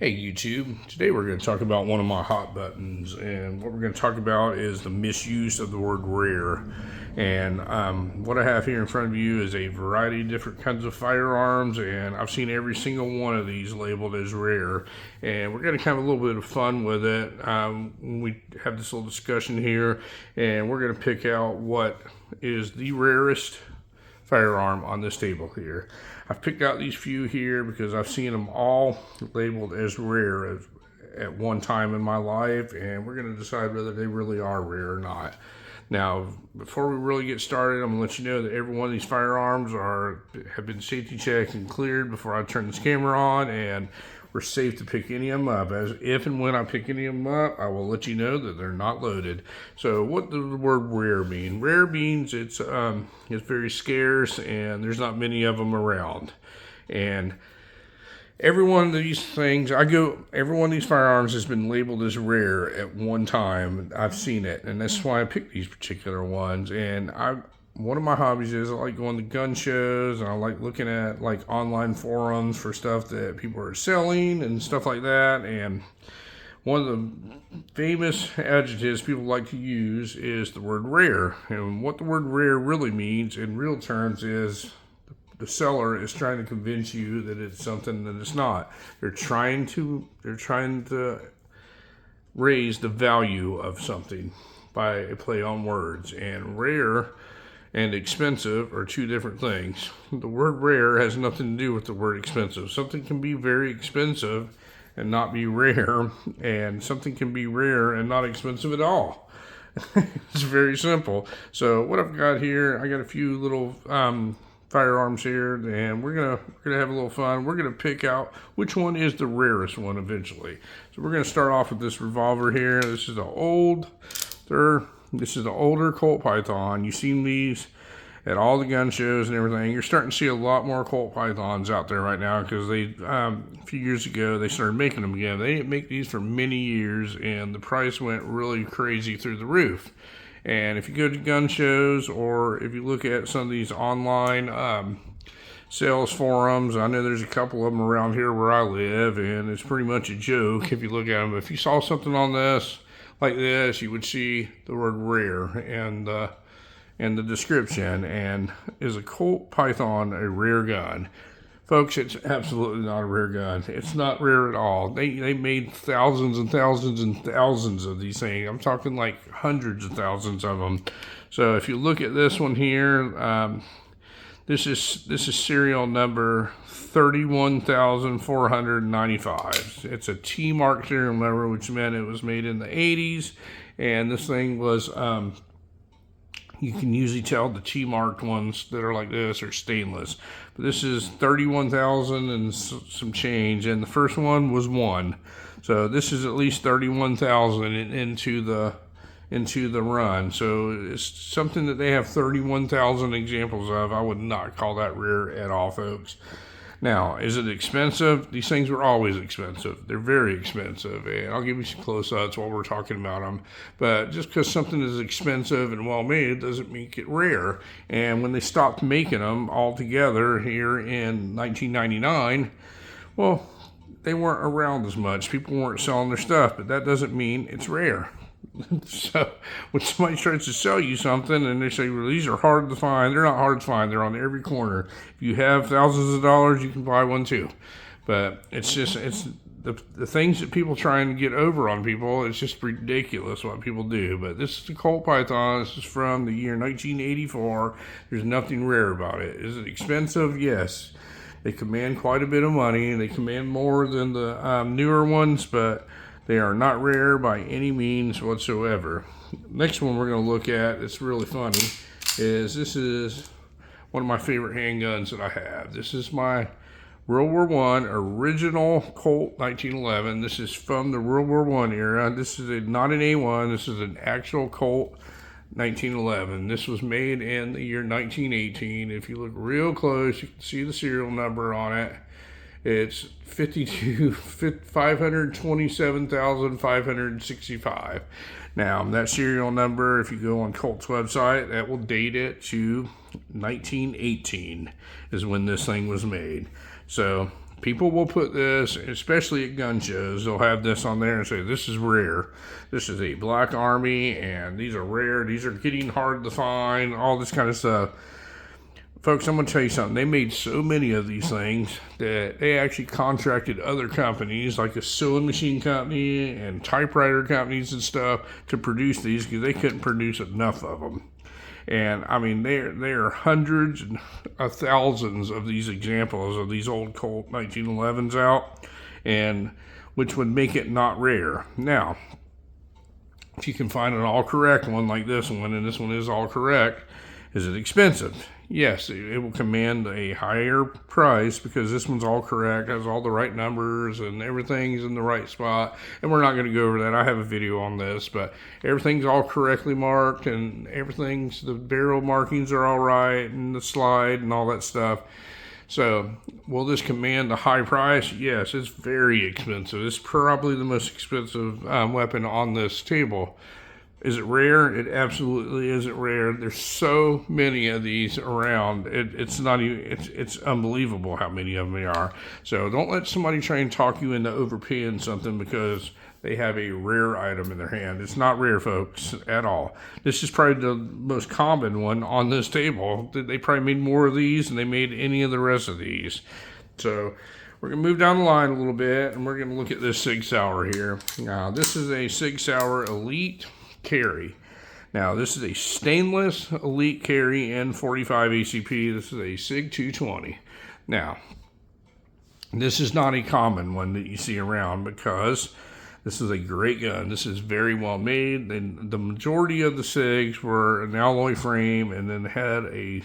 Hey YouTube, today we're going to talk about one of my hot buttons, and what we're going to talk about is the misuse of the word rare. And what I have here in front of you is a variety of different kinds of firearms, and I've seen every single one of these labeled as rare, and we're going to have a little bit of fun with it. We have this little discussion here, and we're going to pick out what is the rarest firearm on this table here. I've picked out these few here because I've seen them all labeled as rare at one time in my life, and we're going to decide whether they really are rare or not. Now, before we really get started, I'm going to let you know that every one of these firearms have been safety checked and cleared before I turn this camera on, and we're safe to pick any of them up. As if and when I pick any of them up, I will let you know that they're not loaded. So what does the word rare mean? Rare means it's very scarce and there's not many of them around. And every one of these things, every one of these firearms has been labeled as rare at one time. I've seen it, and that's why I picked these particular ones. And one of my hobbies is I like going to gun shows, and I like looking at like online forums for stuff that people are selling and stuff like that. And one of the famous adjectives people like to use is the word rare. And what the word rare really means in real terms is the seller is trying to convince you that it's something that it's not. They're trying to raise the value of something by a play on words. And rare and expensive are two different things. The word rare has nothing to do with the word expensive. Something can be very expensive and not be rare, and something can be rare and not expensive at all. It's very simple. So what I've got here, I got a few little firearms here, and we're gonna have a little fun. We're gonna pick out which one is the rarest one eventually. So we're gonna start off with this revolver here. This is the older Colt Python. You've seen these at all the gun shows and everything. You're starting to see a lot more Colt Pythons out there right now because they a few years ago they started making them again. They didn't make these for many years, and the price went really crazy through the roof. And if you go to gun shows, or if you look at some of these online sales forums, I know there's a couple of them around here where I live, and it's pretty much a joke if you look at them. If you saw something on this like this, you would see the word rare and the description. And is a Colt Python a rare gun? Folks, it's absolutely not a rare gun. It's not rare at all. They made thousands and thousands and thousands of these things. I'm talking like hundreds of thousands of them. So if you look at this one here, this is serial number 31,495. It's a T mark serial number, which meant it was made in the 80s. And this thing was, you can usually tell the T marked ones that are like this are stainless. But this is 31,000 and some change. And the first one was 1. So this is at least 31,000 into the run. So it's something that they have 31,000 examples of. I would not call that rare at all, folks. Now, is it expensive? These things were always expensive. They're very expensive, and I'll give you some close-ups while we're talking about them. But just because something is expensive and well-made doesn't make it rare. And when they stopped making them altogether here in 1999, well, they weren't around as much. People weren't selling their stuff, but that doesn't mean it's rare. So when somebody tries to sell you something and they say, well, these are hard to find, they're not hard to find. They're on every corner. If you have thousands of dollars, you can buy one too. But it's the things that people try and get over on people. It's just ridiculous what people do. But this is the Colt Python. This is from the year 1984. There's nothing rare about it. Is it expensive? Yes. They command quite a bit of money. They command more than the newer ones, but they are not rare by any means whatsoever. Next one we're going to look at, it's really funny, is this is one of my favorite handguns that I have. This is my World War I original Colt 1911. This is from the World War I era. This is not an A1. This is an actual Colt 1911. This was made in the year 1918. If you look real close, you can see the serial number on it. It's 527,565. Now, that serial number, if you go on Colt's website, that will date it to 1918 is when this thing was made. So People will put this, especially at gun shows, they'll have this on there and say, this is rare. This is a Black Army, and these are rare. These are getting hard to find, all this kind of stuff. Folks, I'm going to tell you something. They made so many of these things that they actually contracted other companies, like a sewing machine company and typewriter companies and stuff, to produce these because they couldn't produce enough of them. And I mean, there are hundreds of thousands of these examples of these old Colt 1911s out, and which would make it not rare. Now, if you can find an all correct one like this one, and this one is all correct, is it expensive? Yes, it will command a higher price because this one's all correct, has all the right numbers, and everything's in the right spot. And we're not going to go over that. I have a video on this, but everything's all correctly marked, and the barrel markings are all right, and the slide and all that stuff. So, will this command a high price? Yes, it's very expensive. It's probably the most expensive weapon on this table. Is it rare? It absolutely isn't rare. There's so many of these around. It's unbelievable how many of them there are. So don't let somebody try and talk you into overpaying something because they have a rare item in their hand. It's not rare, folks, at all. This is probably the most common one on this table. They probably made more of these than they made any of the rest of these. So we're going to move down the line a little bit, and we're going to look at this Sig Sauer here. Now, this is a Sig Sauer Elite carry. Now, this is a stainless Elite carry N45 ACP. This is a Sig 220. Now, this is not a common one that you see around because this is a great gun. This is very well made. The majority of the Sigs were an alloy frame and then had a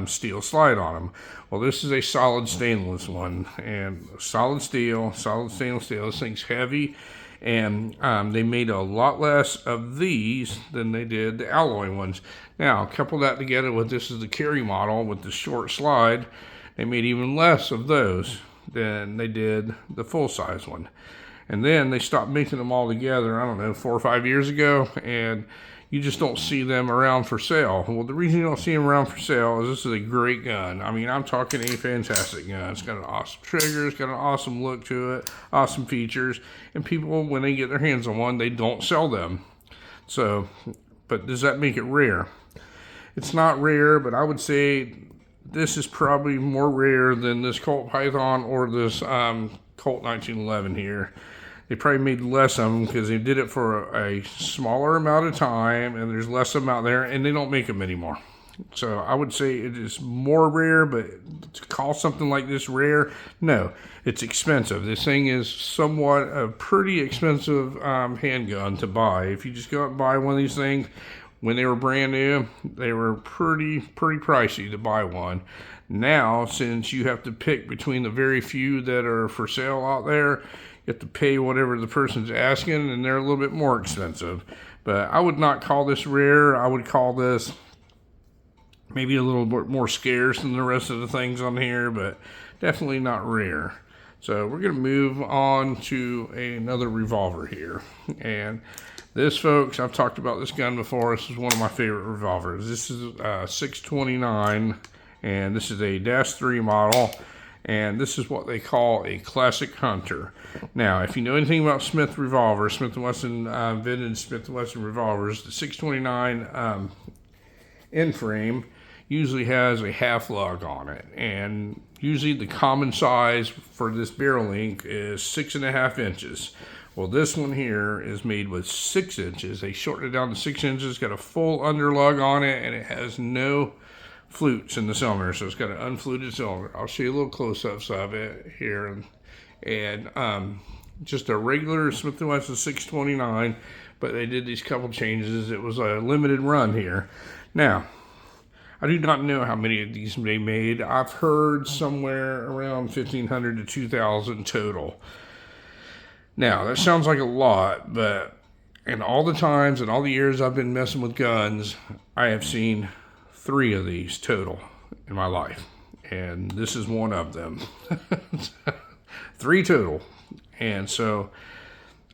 steel slide on them. Well, this is a solid stainless one, and solid stainless steel. This thing's heavy. And they made a lot less of these than they did the alloy ones. Now, couple that together with this is the carry model with the short slide. They made even less of those than they did the full-size one. And then they stopped making them all together, I don't know, 4 or 5 years ago, and you just don't see them around for sale. Well, the reason you don't see them around for sale is this is a great gun. I mean, I'm talking a fantastic gun. It's got an awesome trigger. It's got an awesome look to it, awesome features. And people, when they get their hands on one, they don't sell them. So, but does that make it rare? It's not rare, but I would say this is probably more rare than this Colt Python or this Colt 1911 here. They probably made less of them because they did it for a smaller amount of time, and there's less of them out there, and they don't make them anymore. So I would say it is more rare, but to call something like this rare, no, it's expensive. This thing is somewhat a pretty expensive handgun to buy. If you just go out and buy one of these things, when they were brand new, they were pretty pricey to buy one. Now, since you have to pick between the very few that are for sale out there, you have to pay whatever the person's asking, and they're a little bit more expensive. But I would not call this rare. I would call this maybe a little bit more scarce than the rest of the things on here, but definitely not rare. So we're going to move on to another revolver here. And this, folks, I've talked about this gun before. This is one of my favorite revolvers. This is a 629, and this is a -3 model. And this is what they call a classic hunter. Now, if you know anything about Smith revolvers, Smith & Wesson vintage Smith & Wesson revolvers, the 629 end frame usually has a half lug on it. And usually the common size for this barrel length is 6.5 inches. Well, this one here is made with 6 inches. They shortened it down to 6 inches, got a full underlug on it, and it has no flutes in the cylinder, so it's got an unfluted cylinder. I'll show you a little close-ups of it here, and just a regular Smith & Wesson 629, but they did these couple changes. It was a limited run here. Now, I do not know how many of these they made. I've heard somewhere around 1,500 to 2,000 total. Now, that sounds like a lot, but in all the times and all the years I've been messing with guns, I have seen 3 of these total in my life, and this is one of them. 3 total. And so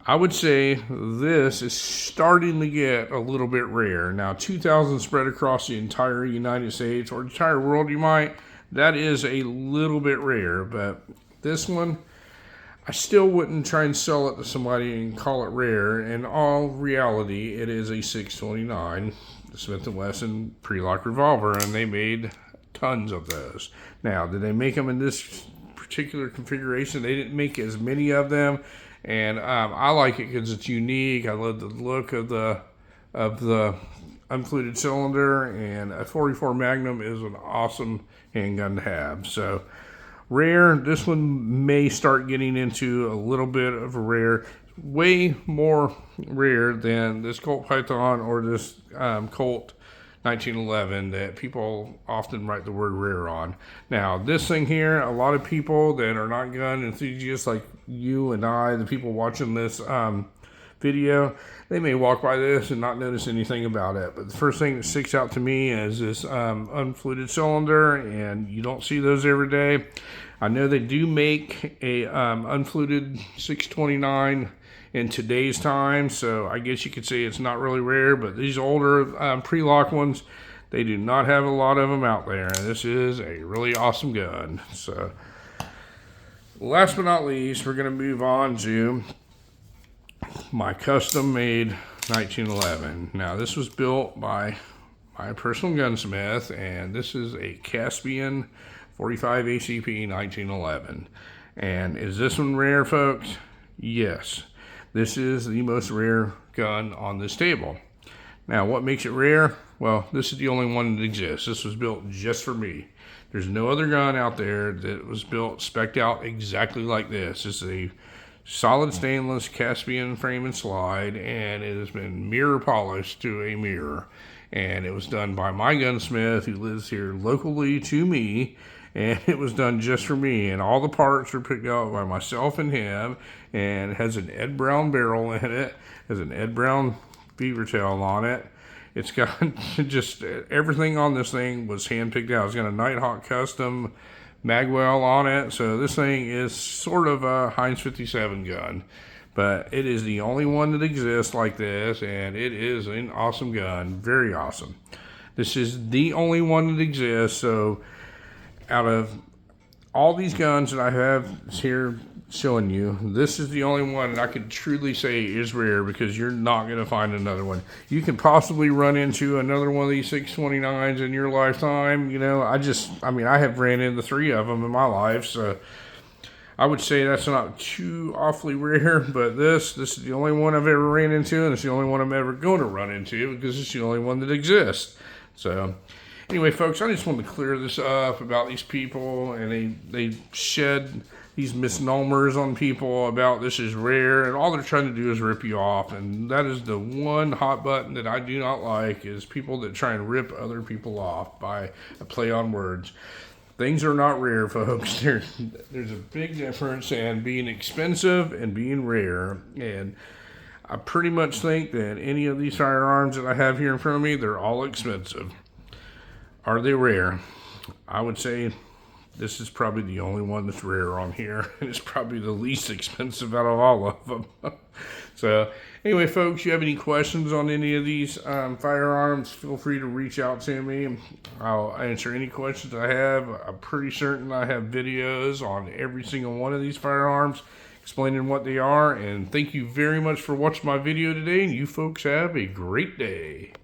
I would say this is starting to get a little bit rare. Now, 2,000 spread across the entire United States or the entire world, that is a little bit rare, but this one, I still wouldn't try and sell it to somebody and call it rare. In all reality, it is a 629 Smith & Wesson pre-lock revolver, and they made tons of those. Now, did they make them in this particular configuration? They didn't make as many of them, and I like it because it's unique. I love the look of the unfluted cylinder, and a 44 Magnum is an awesome handgun to have. So rare, this one may start getting into a little bit of a rare, way more rare than this Colt Python or this Colt 1911 that people often write the word rare on. Now, this thing here, a lot of people that are not gun enthusiasts like you and I, the people watching this video, they may walk by this and not notice anything about it. But the first thing that sticks out to me is this unfluted cylinder, and you don't see those every day. I know they do make a unfluted 629 in today's time, so I guess you could say it's not really rare, but these older pre-lock ones, they do not have a lot of them out there, and this is a really awesome gun. So last but not least, we're going to move on to my custom made 1911. Now, this was built by my personal gunsmith, and this is a Caspian 45 ACP 1911. And is this one rare, folks? Yes. This is the most rare gun on this table. Now, what makes it rare? Well, this is the only one that exists. This was built just for me. There's no other gun out there that was built, spec'd out exactly like this. This is a solid stainless Caspian frame and slide, and it has been mirror polished to a mirror. And it was done by my gunsmith who lives here locally to me, and it was done just for me. And all the parts were picked out by myself and him, and it has an Ed Brown barrel in it, has an Ed Brown beaver tail on it. It's got just everything on this thing was hand picked out. It's got a Nighthawk Custom magwell on it, so this thing is sort of a Heinz 57 gun, but it is the only one that exists like this, and it is an awesome gun, very awesome. This is the only one that exists. So out of all these guns that I have here showing you, this is the only one that I could truly say is rare, because you're not going to find another one. You can possibly run into another one of these 629s in your lifetime. You know, I have ran into 3 of them in my life, so I would say that's not too awfully rare. But this is the only one I've ever ran into, and it's the only one I'm ever going to run into, because it's the only one that exists. So anyway, folks, I just wanted to clear this up about these people, and they shed these misnomers on people about this is rare, and all they're trying to do is rip you off. And that is the one hot button that I do not like, is people that try and rip other people off by a play on words. Things are not rare, folks. There's a big difference in being expensive and being rare. And I pretty much think that any of these firearms that I have here in front of me, they're all expensive. Are they rare? I would say this is probably the only one that's rare on here, and it's probably the least expensive out of all of them. So anyway, folks, you have any questions on any of these firearms, feel free to reach out to me. I'll answer any questions I have. I'm pretty certain I have videos on every single one of these firearms explaining what they are. And thank you very much for watching my video today, and you folks have a great day.